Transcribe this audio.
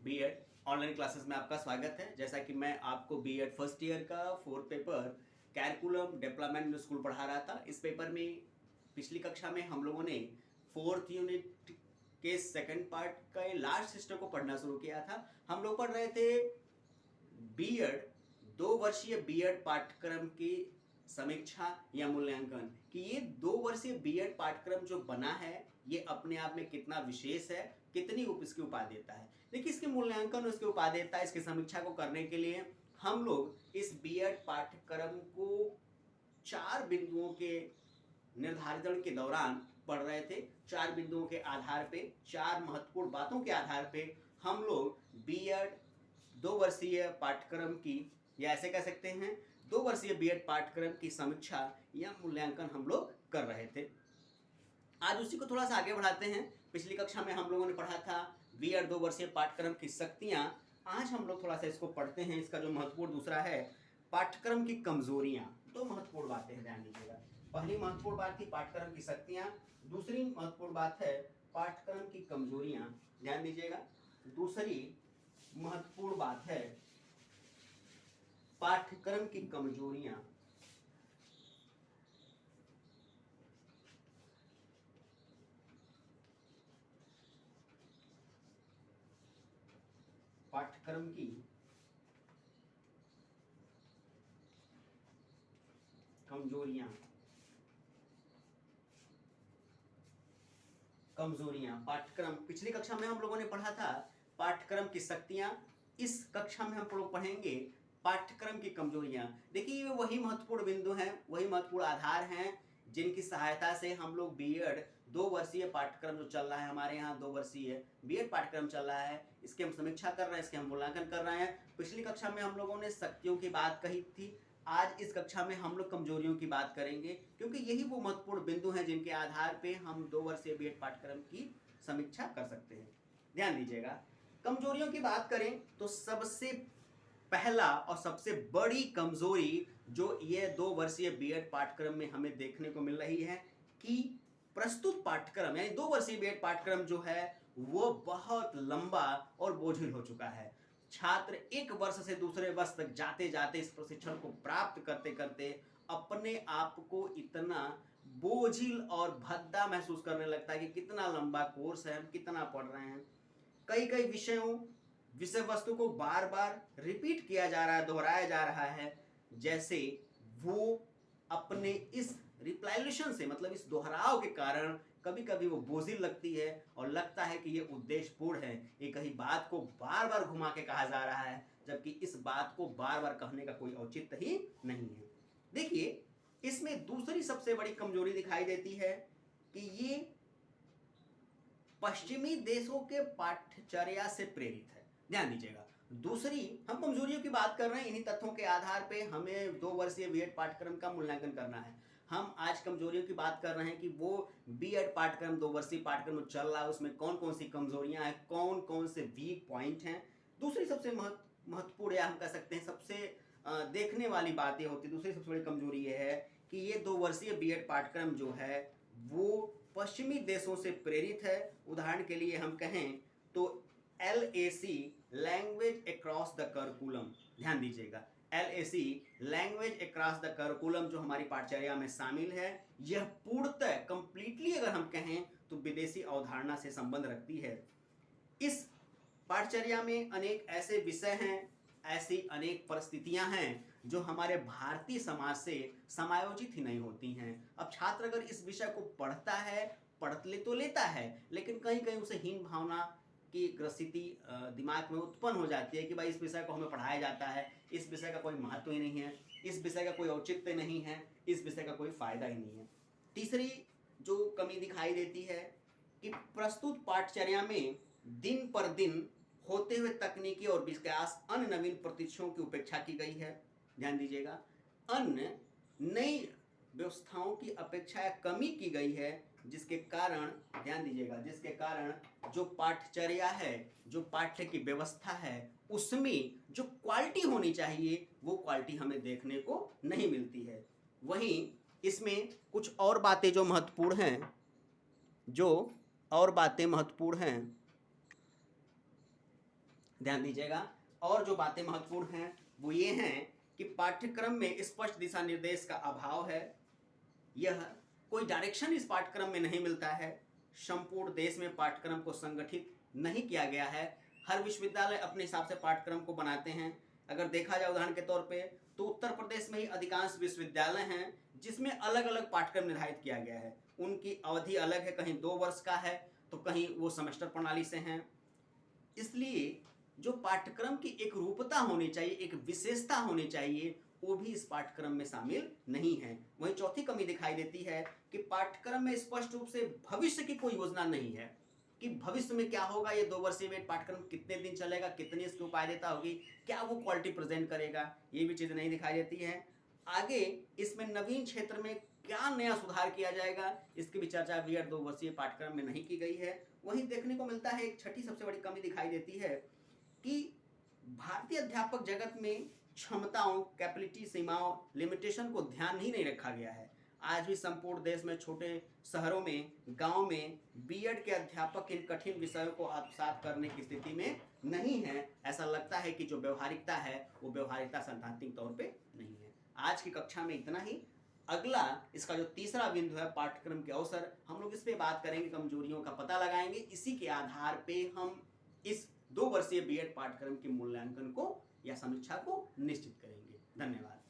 BEd online classes में आपका स्वागत है। जैसा कि मैं आपको बीएड फर्स्ट ईयर का 4th paper curriculum development school पढ़ा रहा था। इस पेपर में पिछली कक्षा में हम लोगों ने 4th यूनिट के सेकंड पार्ट का लास्ट सिस्टर को पढ़ना शुरू किया था। हम लोग पढ़ रहे थे बीएड 2 वर्षीय बीएड पाठ्यक्रम की समीक्षा या मूल्यांकन कि ये 2 वर्षीय बीएड पाठ्यक्रम जो बना है ये अपने आप में कितना विशेष है, कितनी इसकी उपादेयता है। देखिए, इसके मूल्यांकन और इसकी उपादेयता, इसकी समीक्षा को करने के लिए हम लोग इस बीएड पाठ्यक्रम को 4 बिंदुओं के निर्धारण के दौरान पढ़ रहे थे। 4 बिंदुओं के आधार पे, 4 महत्वपूर्ण बातों के आधार पे हम लोग बीएड 2 वर्षीय पाठ्यक्रम की, या ऐसे कह सकते हैं 2 वर्षीय बीएड पाठ्यक्रम की समीक्षा या मूल्यांकन हम लोग कर रहे थे। आज उसी को थोड़ा सा आगे बढ़ाते हैं। पिछली कक्षा में हम लोगों ने पढ़ा था बीएड 2 वर्षीय पाठ्यक्रम की शक्तियां। आज हम लोग थोड़ा सा इसको पढ़ते हैं। इसका जो महत्वपूर्ण दूसरा है पाठ्यक्रम की कमजोरियां। 2 महत्वपूर्ण बातें हैं, ध्यान दीजिएगा। पहली महत्वपूर्ण बात थी पाठ्यक्रम की शक्तियां, दूसरी महत्वपूर्ण बात है पाठ्यक्रम की कमजोरियां। ध्यान दीजिएगा, दूसरी महत्वपूर्ण बात है पाठ्यक्रम की कमजोरियां। पाठ्यक्रम की कमजोरियां। पाठ्यक्रम, पिछली कक्षा में हम लोगों ने पढ़ा था पाठ्यक्रम की शक्तियां। इस कक्षा में हम लोग पढ़ेंगे पाठ्यक्रम की कमजोरियां। देखिए, ये वही महत्वपूर्ण बिंदु हैं, वही महत्वपूर्ण आधार हैं जिनकी सहायता से हम लोग बीएड 2 वर्षीय पाठ्यक्रम जो चल रहा है, हमारे यहाँ 2 वर्षीय बीएड पाठ्यक्रम चल रहा है, इसकी हम समीक्षा कर रहे हैं, इसके हम मूल्यांकन कर रहे हैं। पिछली कक्षा में हम लोगों ने शक्तियों की बात कही थी। आज इस कक्षा में हम लोग कमजोरियों की बात करेंगे, क्योंकि यही वो महत्वपूर्ण बिंदु हैं जिनके आधार पे हम 2 वर्षीय बीएड पाठ्यक्रम की समीक्षा कर सकते हैं। ध्यान दीजिएगा, कमजोरियों की बात करें तो सबसे पहला और सबसे बड़ी कमजोरी जो ये 2 वर्षीय बीएड पाठ्यक्रम में हमें देखने को मिल रही है कि प्रस्तुत पाठ्यक्रम यानी 2 वर्षीय बीएड पाठ्यक्रम जो है वो बहुत लंबा और बोझिल हो चुका है। छात्र एक वर्ष से दूसरे वर्ष तक जाते जाते इस प्रशिक्षण को प्राप्त करते करते अपने आप को इतना बोझिल और भद्दा महसूस करने लगता है कि कितना लंबा कोर्स है, हम कितना पढ़ रहे हैं। कई कई विषय वस्तु को बार बार रिपीट किया जा रहा है, दोहराया जा रहा है, जैसे वो अपने इस रिप्लाइलेशन से, मतलब इस दोहराव के कारण कभी कभी वो बोझिल लगती है और लगता है कि ये उद्देश्यपूर्ण है। एक ही बात को बार बार घुमा के कहा जा रहा है, जबकि इस बात को बार बार कहने का कोई औचित्य ही नहीं है। देखिए, इसमें दूसरी सबसे बड़ी कमजोरी दिखाई देती है कि ये पश्चिमी देशों के पाठ्यचर्या से प्रेरित है। ध्यान दीजिएगा, दूसरी हम कमजोरियों की बात कर रहे हैं। इन्हीं तथ्यों के आधार पे हमें 2 वर्षीय बीएड पाठ्यक्रम का मूल्यांकन करना है। हम आज कमजोरियों की बात कर रहे हैं कि वो बीएड पाठ्यक्रम 2 वर्षीय पाठ्यक्रम चल रहा है, उसमें कौन कौन सी कमजोरियां हैं, कौन कौन से वीक पॉइंट हैं। दूसरी सबसे महत्वपूर्ण, या हम कह सकते हैं सबसे देखने वाली बात ये होती है, दूसरी सबसे बड़ी कमजोरी ये है कि ये 2 वर्षीय बीएड पाठ्यक्रम जो है वो पश्चिमी देशों से प्रेरित है। उदाहरण के लिए हम कहें तो LAC language across the curriculum. ध्यान दीजिएगा, LAC language across the curriculum जो हमारी पाठ्यचर्या में शामिल है, यह पूर्णतः कंप्लीटली अगर हम कहें तो विदेशी अवधारणा से संबंध रखती है। इस पाठ्यचर्या में अनेक ऐसे विषय हैं, ऐसी अनेक परिस्थितियां हैं जो हमारे भारतीय समाज से समायोजित ही नहीं होती हैं। अब छात्र अगर इस विषय को पढ़ता है, तो लेता है, लेकिन कहीं कहीं उसे हीन भावना की ग्रसिति दिमाग में उत्पन्न हो जाती है कि भाई इस विषय को हमें पढ़ाया जाता है, इस विषय का कोई महत्व ही नहीं है, इस विषय का कोई औचित्य नहीं है, इस विषय का कोई फायदा ही नहीं है। तीसरी जो कमी दिखाई देती है कि प्रस्तुत पाठ्यचर्या में दिन पर दिन होते हुए तकनीकी और विकास अन्य नवीन प्रतिष्ठों की उपेक्षा की गई है। ध्यान दीजिएगा, अन्य नई व्यवस्थाओं की अपेक्षा कमी की गई है, जिसके कारण, ध्यान दीजिएगा, जिसके कारण जो पाठ्यचर्या है, जो पाठ्य की व्यवस्था है, उसमें जो क्वालिटी होनी चाहिए वो क्वालिटी हमें देखने को नहीं मिलती है। वहीं इसमें कुछ और बातें जो महत्वपूर्ण हैं, ध्यान दीजिएगा। और जो बातें महत्वपूर्ण हैं वो ये हैं कि पाठ्यक्रम में स्पष्ट दिशा निर्देश का अभाव है। यह कोई डायरेक्शन इस पाठ्यक्रम में नहीं मिलता है। संपूर्ण देश में पाठ्यक्रम को संगठित नहीं किया गया है। हर विश्वविद्यालय अपने हिसाब से पाठ्यक्रम को बनाते हैं। अगर देखा जाए उदाहरण के तौर पे तो उत्तर प्रदेश में ही अधिकांश विश्वविद्यालय हैं जिसमें अलग अलग पाठ्यक्रम निर्धारित किया गया है। उनकी अवधि अलग है, कहीं 2 वर्ष का है तो कहीं वो सेमेस्टर प्रणाली से हैं। इसलिए जो पाठ्यक्रम की एक रूपता होनी चाहिए, एक विशेषता होनी चाहिए, वो भी इस पाठ्यक्रम में शामिल नहीं है। वहीं चौथी कमी दिखाई देती है कि पाठ्यक्रम में स्पष्ट रूप से भविष्य की कोई योजना नहीं है कि भविष्य में क्या होगा, ये 2 वर्षीय वेट पाठ्यक्रम कितने दिन चलेगा, कितनी इसकी उपादेयता होगी, क्या वो क्वालिटी प्रेजेंट करेगा, ये भी चीज़ नहीं दिखाई देती है। आगे इसमें नवीन क्षेत्र में क्या नया सुधार किया जाएगा, इसकी भी चर्चा बीएड 2 वर्षीय पाठ्यक्रम में नहीं की गई है। वहीं देखने को मिलता है एक छठी सबसे बड़ी कमी दिखाई देती है कि भारतीय अध्यापक जगत में क्षमताओं, कैपेबिलिटी, सीमाओं, लिमिटेशन को ध्यान ही नहीं रखा गया है। आज भी संपूर्ण देश में छोटे शहरों में, गांव में बीएड के अध्यापक इन कठिन विषयों को आत्मसात करने की स्थिति में नहीं है। ऐसा लगता है कि जो व्यवहारिकता है वो व्यवहारिकता सैद्धांतिक तौर पे नहीं है। आज की कक्षा में इतना ही। अगला इसका जो तीसरा बिंदु है पाठ्यक्रम के अवसर, हम लोग इस पे बात करेंगे, कमजोरियों का पता लगाएंगे। इसी के आधार पे हम इस 2 वर्षीय बीएड पाठ्यक्रम के मूल्यांकन को या समीक्षा को निश्चित करेंगे। धन्यवाद।